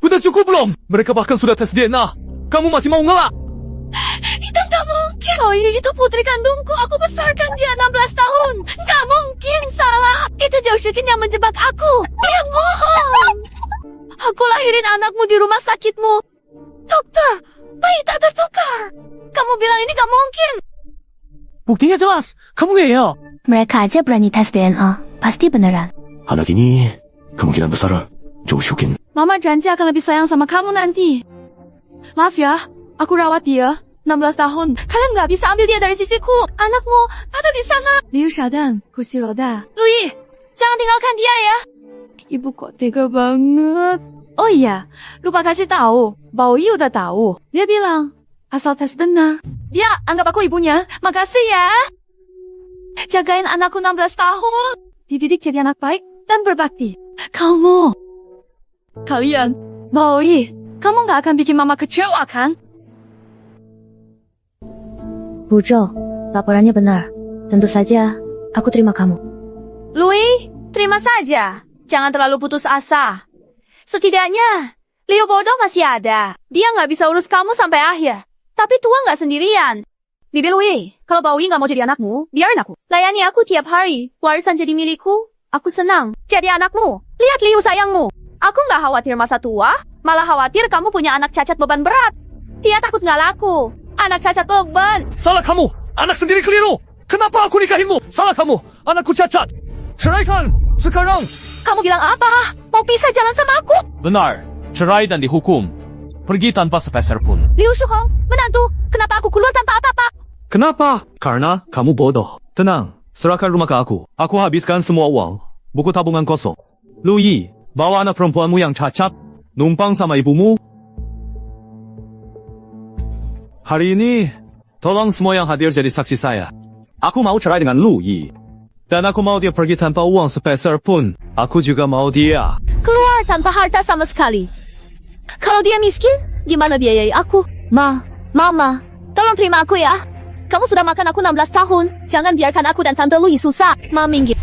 udah cukup belum? Mereka bahkan sudah tes DNA. Kamu masih mau ngelak?
Itu nggak mungkin. Oh, itu putri kandungku. Aku besarkan dia 16 tahun. Nggak mungkin, salah.
Itu Zhou Shukin yang menjebak aku. Dia bohong. Aku lahirin anakmu di rumah sakitmu. Dokter, bayi tak tertukar. Kamu bilang ini gak mungkin.
Buktinya jelas. Kamu ngeyel.
Mereka aja berani tes DNA. Pasti beneran.
Anak ini kemungkinan besar Zhou Shukin.
Mama janji akan lebih sayang sama kamu nanti. Maaf ya, aku rawat dia 16 tahun. Kalian nggak bisa ambil dia dari sisiku. Anakmu ada di sana. Liu Shadan, kursi roda.
Lui, jangan tinggalkan dia ya.
Ibu kok tega banget. Oh iya, lupa kasih tahu. Baoi udah tahu. Dia bilang, asal tes benar. Dia anggap aku ibunya. Makasih ya. Jagain anakku 16 tahun. Dididik jadi anak baik dan berbakti. Kamu. Kalian. Baoi, kamu nggak akan bikin mama kecewa kan?
Bu Zhou, laporannya benar. Tentu saja, aku terima kamu.
Lui, terima saja. Jangan terlalu putus asa. Setidaknya, Liu bodoh masih ada.
Dia nggak bisa urus kamu sampai akhir. Tapi tua nggak sendirian.
Bibi Lui, kalau Baoi nggak mau jadi anakmu, biarin aku. Layani aku tiap hari. Warisan jadi milikku, aku senang.
Jadi anakmu.
Lihat Liu sayangmu. Aku nggak khawatir masa tua, malah khawatir kamu punya anak cacat beban berat.
Dia takut nggak laku. Anak cacat beban.
Salah kamu. Anak sendiri keliru. Kenapa aku nikahinmu? Salah kamu. Anakku cacat. Ceraikan. Sekarang.
Kamu bilang apa? Mau pisah jalan sama aku?
Benar. Cerai dan dihukum. Pergi tanpa sepeser pun.
Liu Shuhong, menantu, kenapa aku keluar tanpa apa-apa?
Kenapa? Karena kamu bodoh. Tenang, serahkan rumah ke aku. Aku habiskan semua uang. Buku tabungan kosong. Lu Yi, bawa anak perempuanmu yang cacat, numpang sama ibumu. Hari ini, tolong semua yang hadir jadi saksi saya. Aku mau cerai dengan Lu Yi. Dan aku mau dia pergi tanpa uang sepeser pun. Aku juga mau dia
Keluar tanpa harta sama sekali. Kalau dia miskin, gimana biayai aku? Mama, tolong terima aku ya. Kamu sudah makan aku 16 tahun. Jangan biarkan aku dan Tante Lui susah. Ma minggir.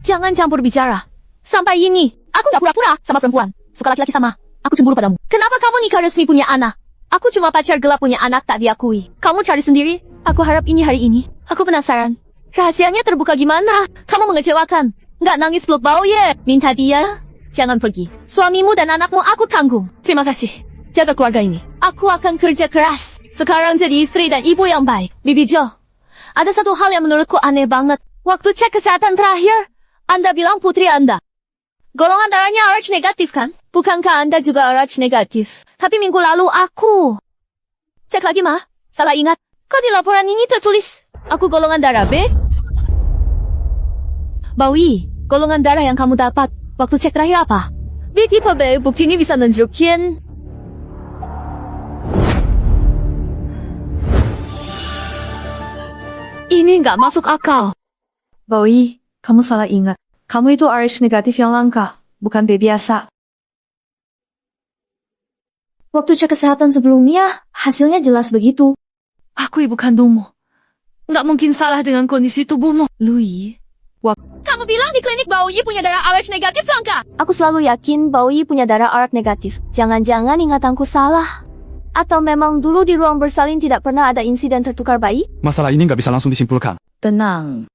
Jangan campur bicara. Sampai ini, aku gak pura-pura sama perempuan. Suka laki-laki sama. Aku cemburu padamu. Kenapa kamu nikah resmi punya anak? Aku cuma pacar gelap punya anak tak diakui. Kamu cari sendiri. Aku harap ini hari ini. Aku penasaran. Rahasianya terbuka gimana? Kamu mengecewakan. Nggak nangis peluk bau ye. Minta dia. Jangan pergi. Suamimu dan anakmu aku tanggung. Terima kasih. Jaga keluarga ini. Aku akan kerja keras. Sekarang jadi istri dan ibu yang baik. Bibi Jo, ada satu hal yang menurutku aneh banget. Waktu cek kesehatan terakhir, Anda bilang putri Anda golongan darahnya RH negatif kan? Bukankah Anda juga RH negatif? Tapi minggu lalu aku cek lagi mah. Salah ingat. Kok di laporan ini tertulis aku golongan darah B? Bawi, golongan darah yang kamu dapat waktu cek terakhir apa? B tipe B, buktinya bisa nunjukin. Ini nggak masuk akal.
Bawi, kamu salah ingat. Kamu itu RH negatif yang langka, bukan B biasa. Waktu cek kesehatan sebelumnya, hasilnya jelas begitu.
Aku ibu kandungmu. Nggak mungkin salah dengan kondisi tubuhmu.
Lui,
Kamu bilang di klinik Baoyi punya darah RH negatif langka. Aku selalu yakin Baoyi punya darah RH negatif. Jangan-jangan ingatanku salah. Atau memang dulu di ruang bersalin tidak pernah ada insiden tertukar bayi?
Masalah ini nggak bisa langsung disimpulkan.
tenang.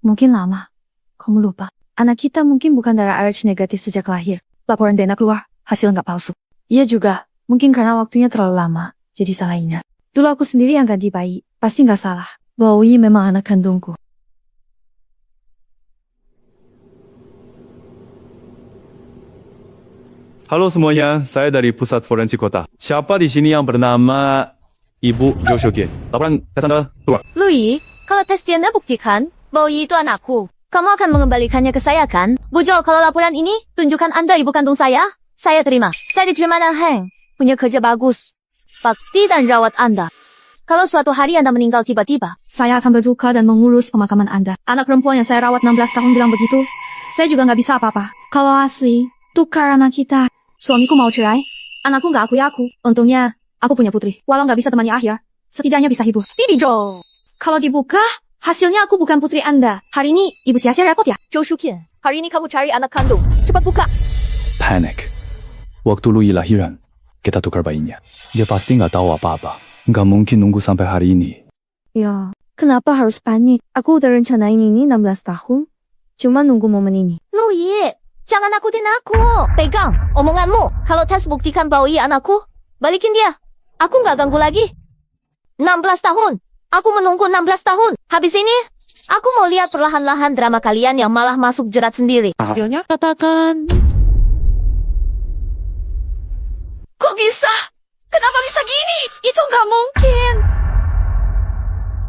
Mungkin lama. Kamu lupa. Anak kita mungkin bukan darah RH negatif sejak lahir. Laporan DNA keluar, hasil nggak palsu. Iya juga, mungkin karena waktunya terlalu lama, jadi salah ingat. Dulu aku sendiri yang ganti bayi, pasti nggak salah. Baoyi memang anak kandungku.
Halo semuanya, saya dari Pusat Forensik Kota. Siapa di sini yang bernama Ibu Jo Shukin? Laporan tes Anda keluar.
Lui, kalau tes DNA buktikan, Baoyi itu anakku. Kamu akan mengembalikannya ke saya kan? Bu Jo, kalau laporan ini, tunjukkan Anda ibu kandung saya terima. Saya diterima dan Heng, punya kerja bagus. Bakti dan rawat Anda. Kalau suatu hari Anda meninggal tiba-tiba,
Saya akan berduka dan mengurus pemakaman Anda. Anak perempuan yang saya rawat 16 tahun bilang begitu. Saya juga nggak bisa apa-apa. Kalau asli, tukar anak kita. Suamiku mau cerai, anakku nggak akui aku. Untungnya, aku punya putri. Walau nggak bisa temani akhir, setidaknya bisa hibur. Bibi Jo, kalau dibuka, hasilnya aku bukan putri Anda. Hari ini, ibu sia-sia repot ya?
Jo Shukin, hari ini kamu cari anak kandung. Cepat buka.
Panic. Waktu Lui lahiran, kita tukar bayinya. Dia pasti nggak tahu apa-apa. Nggak mungkin nunggu sampai hari ini.
Ya, kenapa harus panik? Aku udah rencanain ini 16 tahun. Cuma nunggu momen ini.
Lui, jangan nakutin aku. Pegang omonganmu. Kalau tes buktikan Baoyi anakku, balikin dia. Aku nggak ganggu lagi. 16 tahun. Aku menunggu 16 tahun. Habis ini, aku mau lihat perlahan-lahan drama kalian yang malah masuk jerat sendiri.
Hasilnya? Katakan.
Kok bisa? Kenapa bisa gini? Itu nggak mungkin.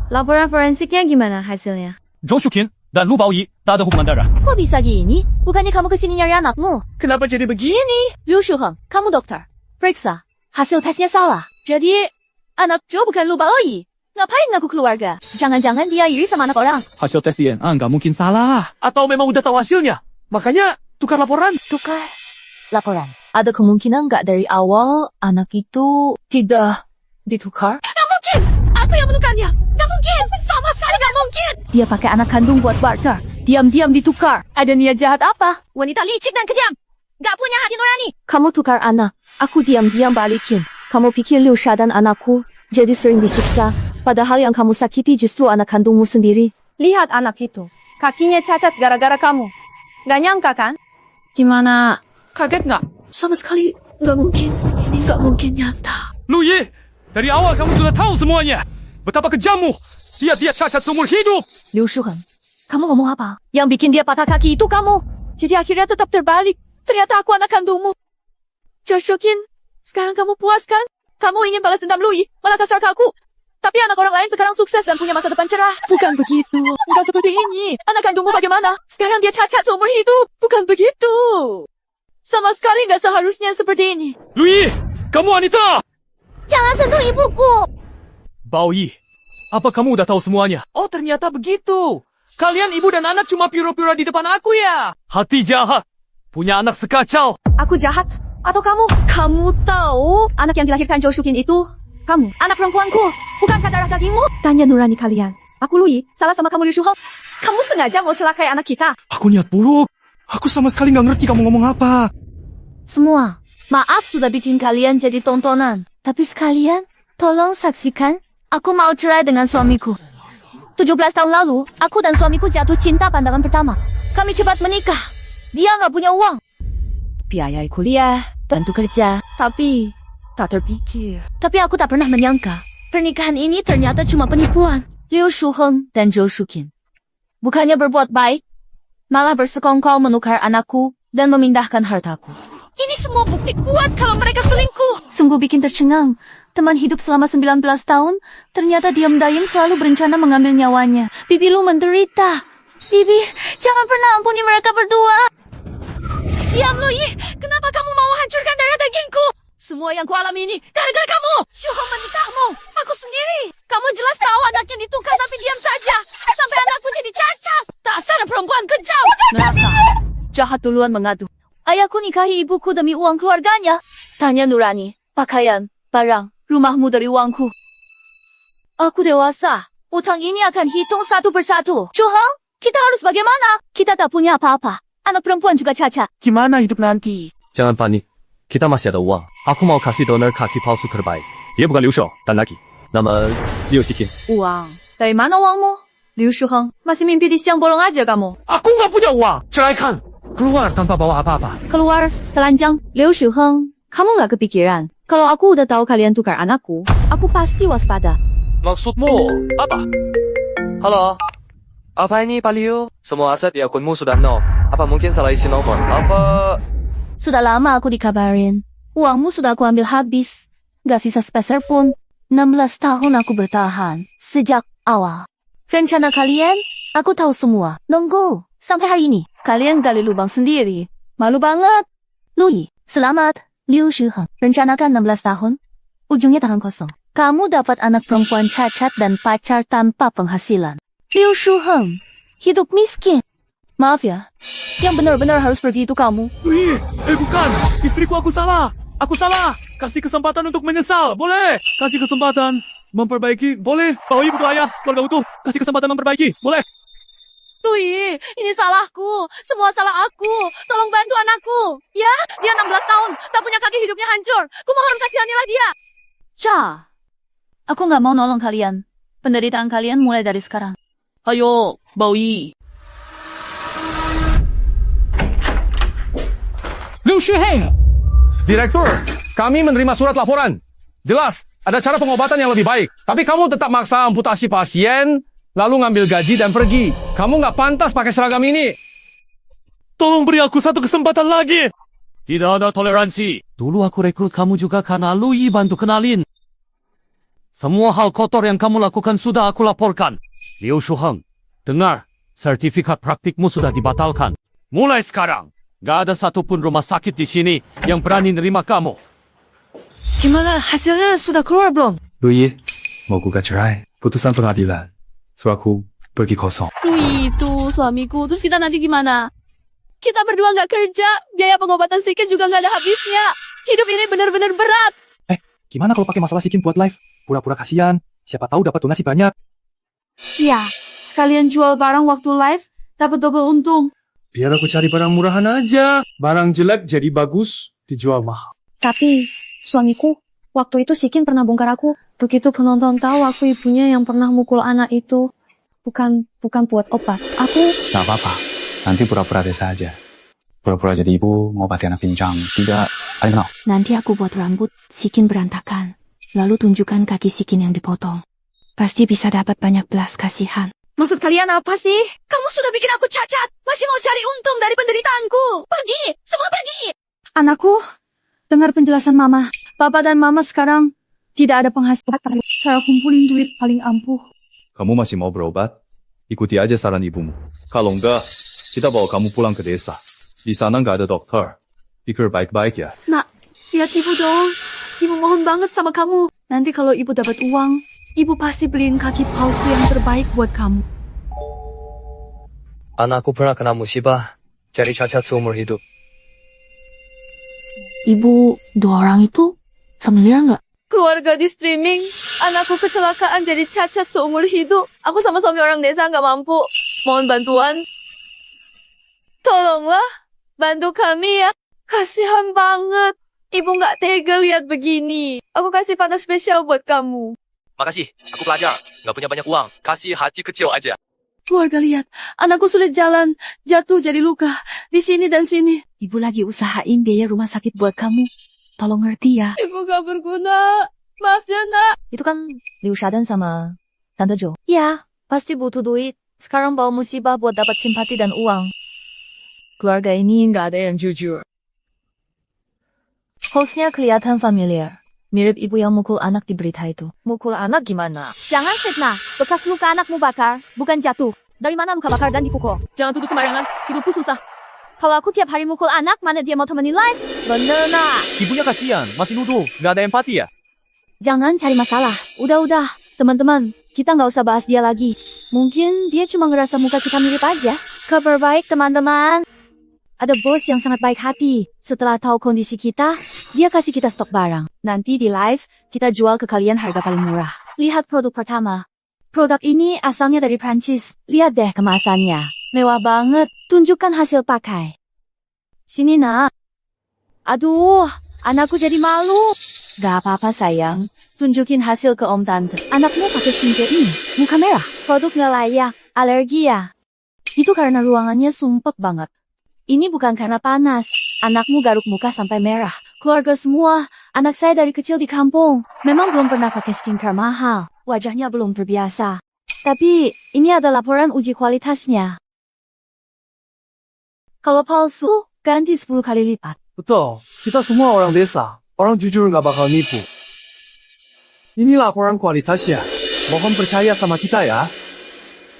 Laporan forensiknya gimana hasilnya?
Jo Shukin dan Lu Baoyi tak ada hubungan darah.
Kok bisa gini? Bukannya kamu kesini nyari anakmu?
Kenapa jadi begini?
Liu Shuheng, kamu dokter. Periksa. Hasil tesnya salah. Jadi, anak Jo bukan Lu Baoyi. Ngapain ngaku keluarga? Jangan-jangan dia iri sama anak orang.
Hasil tes DNA nggak mungkin salah.
Atau memang udah tahu hasilnya? Makanya tukar laporan.
Tukar laporan. Ada kemungkinan nggak dari awal anak itu tidak ditukar? Nggak mungkin! Aku yang menukarnya! Nggak mungkin! Sama sekali nggak mungkin! Dia pakai anak kandung buat barter. Diam-diam ditukar. Ada niat jahat apa? Wanita licik dan kejam. Nggak punya hati nurani. Kamu tukar anak. Aku diam-diam balikin. Kamu pikir Liu Sha dan anakku jadi sering disiksa. Padahal yang kamu sakiti justru anak kandungmu sendiri.
Lihat anak itu. Kakinya cacat gara-gara kamu. Gak nyangka kan?
Gimana? Kaget nggak?
Sama sekali nggak mungkin. Ini nggak mungkin nyata.
Luyi, dari awal kamu sudah tahu semuanya. Betapa kejammu. Dia cacat seumur hidup.
Liu Shuheng, kamu ngomong apa? Yang bikin dia patah kaki itu kamu. Jadi akhirnya tetap terbalik. Ternyata aku anak kandungmu. Zhou Shuqin, sekarang kamu puas kan? Kamu ingin balas dendam Luyi, malah kasar ke aku. Tapi anak orang lain sekarang sukses dan punya masa depan cerah. Bukan begitu. Enggak seperti ini. Anak kandungmu bagaimana? Sekarang dia cacat seumur hidup. Bukan begitu. Sama sekali nggak seharusnya seperti ini.
Luyi, kamu wanita.
Jangan sentuh ibuku.
Baoyi, apa kamu udah tahu semuanya? Oh, ternyata begitu. Kalian ibu dan anak cuma pura-pura di depan aku ya? Hati jahat. Punya anak sekacau.
Aku jahat? Atau kamu? Kamu tahu anak yang dilahirkan Zhou Shuqin itu? Kamu, anak perempuanku. Bukankah darah dagingmu? Tanya nurani kalian. Aku Luyi, salah sama kamu Liu Shuheng. Kamu sengaja mau celakai anak kita.
Aku niat buruk. Aku sama sekali nggak ngerti kamu ngomong apa.
Semua, maaf sudah bikin kalian jadi tontonan. Tapi sekalian, tolong saksikan. Aku mau cerai dengan suamiku. 17 tahun lalu, aku dan suamiku jatuh cinta pandangan pertama. Kami cepat menikah. Dia nggak punya uang.
Biayai kuliah, bantu kerja. Tapi, tak terpikir.
Tapi aku tak pernah menyangka. Pernikahan ini ternyata cuma penipuan.
Liu Shuheng dan Zhou Shuqin. Bukannya berbuat baik, malah bersekongkol menukar anakku dan memindahkan hartaku. Ini semua bukti kuat kalau mereka selingkuh. Sungguh bikin tercengang. Teman hidup selama 19 tahun, ternyata diam dayung selalu berencana mengambil nyawanya.
Bibi lu menderita. Bibi, jangan pernah ampuni mereka berdua.
Diam Luyi, kenapa kamu mau hancurkan darah dagingku? Semua yang kualami ini gara-gara kamu. Shuheng menikahmu, aku sendiri. Kamu jelas tahu anaknya ditukar tapi diam saja. Sampai anakku jadi cacat. Dasar perempuan kejam.
Neraka. Jahat duluan mengadu. Ayahku nikahi ibuku demi uang keluarganya. Tanya Nurani, pakaian, barang, rumahmu dari uangku.
Aku dewasa. Utang ini akan hitung satu persatu. Shuheng, kita harus bagaimana?
Kita tak punya apa-apa. Anak perempuan juga cacat.
Gimana hidup nanti? Jangan panik. Kita masih ada uang. Aku mau kasih donor kaki palsu terbaik. Dia bukan Liu Shou, dan lagi. Nama Liu Xiqin.
Uang? Dari mana uangmu? Liu Shuheng, masih mimpi di siang bolong aja kamu.
Aku nggak punya uang. Ceraikan. Keluar tanpa bawa apa-apa.
Keluar, telanjang.
Liu Shuheng, kamu nggak kepikiran? Kalau aku udah tahu kalian tukar anakku, aku pasti waspada.
Maksudmu apa? Halo? Apa ini Pak Liu? Semua aset di akunmu sudah nol. Apa mungkin salah isi nomor? Apa?
Sudah lama aku dikabarin. Uangmu sudah aku ambil habis. Gak sisa sepeser pun.
16 tahun aku bertahan. Sejak awal.
Rencana kalian, aku tahu semua. Nunggu, sampai hari ini.
Kalian gali lubang sendiri. Malu banget.
Luyi, selamat. Liu Shuheng, rencanakan 16 tahun. Ujungnya tangan kosong.
Kamu dapat anak perempuan cacat dan pacar tanpa penghasilan. Liu Shuheng, hidup miskin.
Maaf ya, yang benar-benar harus pergi itu kamu.
Wih, bukan. Istriku aku salah. Aku salah. Kasih kesempatan untuk menyesal. Boleh. Kasih kesempatan memperbaiki. Boleh. Baoyi butuh ayah. Keluarga utuh. Kasih kesempatan memperbaiki. Boleh.
Luyi, ini salahku. Semua salah aku. Tolong bantu anakku. Ya, dia 16 tahun. Tak punya kaki, hidupnya hancur. Kumohon kasihanilah dia.
Cha, aku nggak mau nolong kalian. Penderitaan kalian mulai dari sekarang.
Ayo, Baoyi.
Liu Shuheng. Direktur, kami menerima surat laporan. Jelas, ada cara pengobatan yang lebih baik. Tapi kamu tetap maksa amputasi pasien, lalu ngambil gaji dan pergi. Kamu nggak pantas pakai seragam ini. Tolong beri aku satu kesempatan lagi. Tidak ada toleransi. Dulu aku rekrut kamu juga karena Luyi bantu kenalin. Semua hal kotor yang kamu lakukan sudah aku laporkan. Liu Shuheng, dengar, sertifikat praktikmu sudah dibatalkan. Mulai sekarang, gak ada satupun rumah sakit di sini yang berani nerima kamu.
Gimana hasilnya sudah keluar belum?
Luyi, mau gugat cerai. Putusan pengadilan. Suratku pergi kosong.
Luyi itu suamiku, terus kita nanti gimana? Kita berdua nggak kerja, biaya pengobatan Sikin juga nggak ada habisnya. Hidup ini benar-benar berat.
Gimana kalau pakai masalah Sikin buat live? Pura-pura kasihan. Siapa tahu dapat donasi banyak.
Ya, sekalian jual barang waktu live, dapat double untung.
Biar aku cari barang murahan aja. Barang jelek jadi bagus, dijual mahal.
Tapi, suamiku, waktu itu Sikin pernah bongkar aku. Begitu penonton tahu aku ibunya yang pernah mukul anak itu. Bukan buat obat. Aku...
Tak apa-apa. Nanti pura-pura desa aja. Pura-pura jadi ibu, ngobati anak pincang. Tidak, ada yang kenal.
Nanti aku buat rambut Sikin berantakan. Lalu tunjukkan kaki Sikin yang dipotong.
Pasti bisa dapat banyak belas kasihan.
Maksud kalian apa sih? Kamu sudah bikin aku cacat. Masih mau cari untung dari penderitaanku. Pergi! Semua pergi! Anakku, dengar penjelasan Mama. Papa dan Mama sekarang tidak ada penghasilan. Saya kumpulin duit paling ampuh.
Kamu masih mau berobat? Ikuti aja saran ibumu. Kalau enggak, kita bawa kamu pulang ke desa. Di sana nggak ada dokter. Pikir baik-baik ya.
Nak, lihat ibu dong. Ibu mohon banget sama kamu. Nanti kalau ibu dapat uang, ibu pasti beliin kaki palsu yang terbaik buat kamu.
Anakku pernah kena musibah, jadi cacat seumur hidup.
Ibu, 2 orang itu familiar nggak?
Keluarga di streaming. Anakku kecelakaan jadi cacat seumur hidup. Aku sama suami orang desa nggak mampu. Mohon bantuan. Tolonglah. Bantu kami ya. Kasihan banget. Ibu nggak tega lihat begini. Aku kasih panah spesial buat kamu.
Makasih, aku pelajar, nggak punya banyak uang, kasih hati kecil aja.
Keluarga lihat. Anakku sulit jalan. Jatuh jadi luka. Di sini dan sini.
Ibu lagi usahain biaya rumah sakit buat kamu. Tolong ngerti ya.
Ibu gak berguna. Maaf ya, Nak.
Itu kan Liu Shadan sama Tante Jo.
Ya, pasti butuh duit. Sekarang bawa musibah buat dapat simpati dan uang. Keluarga ini nggak ada yang jujur.
Hostnya kelihatan familiar. Mirip ibu yang mukul anak di berita itu.
Mukul anak gimana? Jangan fitnah. Bekas luka anakmu bakar, bukan jatuh. Dari mana luka bakar dan dipukul? Jangan tuduh sembarangan. Hidupku susah. Kalau aku tiap hari mukul anak, mana dia mau temenin live? Bener nak.
Ibunya kasihan, masih nuduh. Nggak ada empati ya?
Jangan cari masalah. Udah. Teman-teman, kita nggak usah bahas dia lagi. Mungkin dia cuma ngerasa muka kita mirip aja. Kabar baik teman-teman. Ada bos yang sangat baik hati. Setelah tahu kondisi kita, dia kasih kita stok barang.
Nanti di live, kita jual ke kalian harga paling murah.
Lihat produk pertama.
Produk ini asalnya dari Prancis. Lihat deh kemasannya. Mewah banget.
Tunjukkan hasil pakai. Sini nak. Aduh, anakku jadi malu.
Gak apa-apa sayang. Tunjukin hasil ke Om Tante.
Anakmu pakai skincare ini. Muka merah. Produk nggak layak. Alergi ya.
Itu karena ruangannya sumpek banget. Ini bukan karena panas. Anakmu garuk muka sampai merah. Keluarga semua. Anak saya dari kecil di kampung.
Memang belum pernah pakai skincare mahal. Wajahnya belum terbiasa. Tapi, ini ada laporan uji kualitasnya.
Kalau palsu, ganti 10 kali lipat.
Betul, kita semua orang desa. Orang jujur nggak bakal nipu. Ini laporan kualitasnya. Mohon percaya sama kita ya.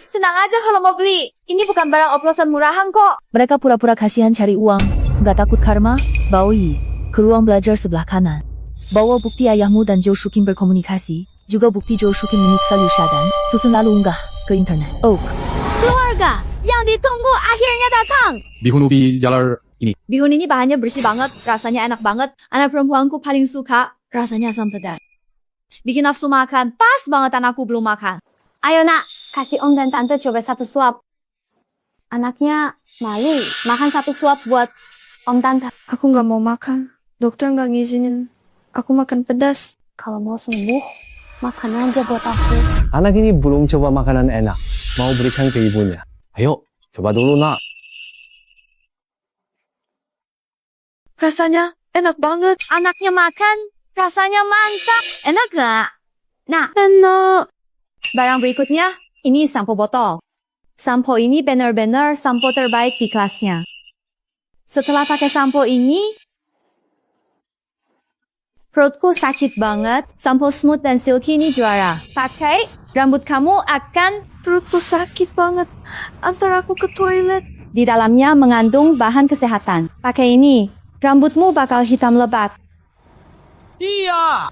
Tenang aja kalau mau beli. Ini bukan barang oplosan murahan kok.
Mereka pura-pura kasihan cari uang. Nggak takut karma? Baoi, ke ruang belajar sebelah kanan. Bawa bukti ayahmu dan Zhou Shuqin berkomunikasi. Juga bukti Zhou Shuqin menyiksa Liu Shadan. Susun lalu unggah ke internet. Oh.
Keluarga, yang ditunggu akhirnya datang.
Bihun ubi jalar ini.
Bihun ini bahannya bersih banget, rasanya enak banget. Anak perempuanku paling suka, rasanya asam pedas. Bikin nafsu makan, pas banget anakku belum makan. Ayo nak, kasih om dan tante coba 1 suap. Anaknya malu, makan 1 suap buat om tante.
Aku nggak mau makan. Dokter nggak ngizinin. Aku makan pedas.
Kalau mau sembuh, makan aja buat aku.
Anak ini belum coba makanan enak. Mau berikan ke ibunya. Ayo, coba dulu nak.
Rasanya enak banget.
Anaknya makan, rasanya mantap. Enak gak? Nah,
Enak.
barang berikutnya, ini sampo botol. Sampo ini benar-benar sampo terbaik di kelasnya. Setelah pakai sampo ini, perutku sakit banget. Sampo smooth dan silky ini juara. Pakai, rambut kamu akan...
Perutku sakit banget. Antar aku ke toilet.
Di dalamnya mengandung bahan kesehatan. Pakai ini, rambutmu bakal hitam lebat.
Iya.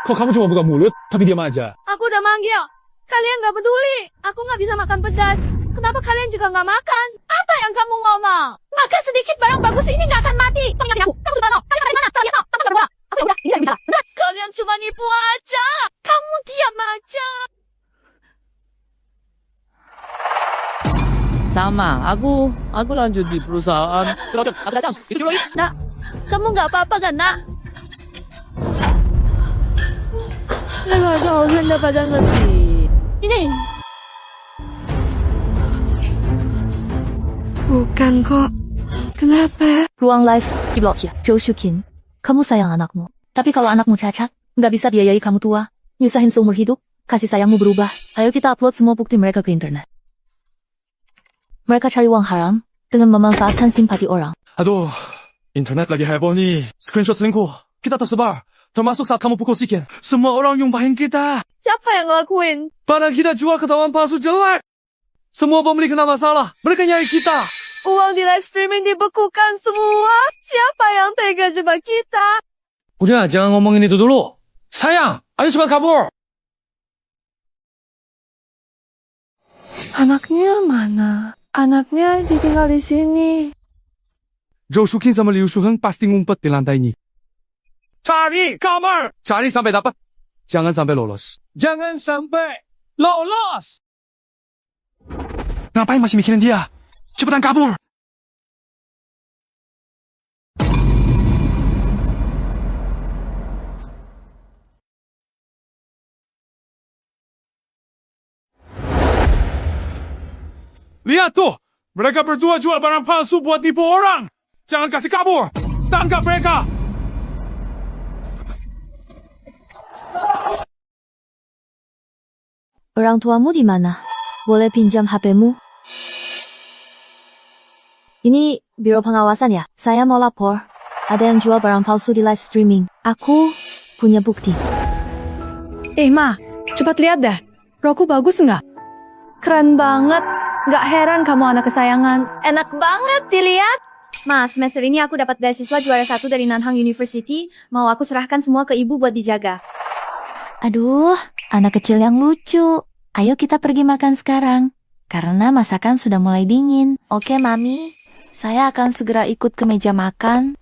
Kok kamu cuma buka mulut, tapi diam aja?
Aku udah manggil. Kalian nggak peduli. Aku nggak bisa makan pedas. Kenapa kalian juga nggak makan? Apa yang kamu ngomong? Makan sedikit barang bagus ini nggak akan mati. Tolong ingatin aku. Kamu di mana? Kalian ada di mana? Kalian tahu. Sampai berdoa. Aku udah. Ini lagi bisa. Kalian cuma nipu aja. Kamu diam aja.
Sama, aku lanjut di perusahaan.
Nak, kamu nggak apa-apa kan nak?
Lepas dapat ngerti. Ini. Bukan kok. Kenapa?
Ruang live diblokir. Zhou Shuqin, kamu sayang anakmu. Tapi kalau anakmu cacat, nggak bisa biayai kamu tua, nyusahin seumur hidup, kasih sayangmu berubah. Ayo kita upload semua bukti mereka ke internet. Mereka cari uang haram dengan memanfaatkan simpati orang.
Aduh, internet lagi heboh nih. Screenshot selingkuh. Kita tersebar. Termasuk saat kamu pukul Sikin. Semua orang nyumpahin kita.
Siapa yang ngelakuin?
Padahal kita jual ketahuan palsu jelek. Semua pembeli kena masalah. Mereka nyari kita.
Uang di live streaming dibekukan semua. Siapa yang tega jebak kita?
Udah, jangan ngomongin itu dulu. Sayang, ayo cepat kabur.
Anaknya mana? Anaknya ditinggal di sini.
Zhou Shuqin sama Liu Shuheng pasti ngumpet di lantai ini. Cari kamar. Cari sampai dapat. Jangan sampai lolos. Jangan sampai lolos. Ngapain masih mikirin dia? Cepetan kabur. Lihat tuh, mereka berdua jual barang palsu buat nipu orang. Jangan kasih kabur. Tangkap mereka.
Orang tuamu di mana? Boleh pinjam HP-mu? Ini biro pengawasan ya? Saya mau lapor. Ada yang jual barang palsu di live streaming. Aku punya bukti.
Ma, cepat lihat dah. Roku bagus nggak? Keren banget. Nggak heran kamu anak kesayangan. Enak banget dilihat.
Mas, semester ini aku dapat beasiswa juara 1 dari Nanhang University. Mau aku serahkan semua ke ibu buat dijaga.
Aduh, anak kecil yang lucu. Ayo kita pergi makan sekarang. Karena masakan sudah mulai dingin. Oke, Mami. Saya akan segera ikut ke meja makan.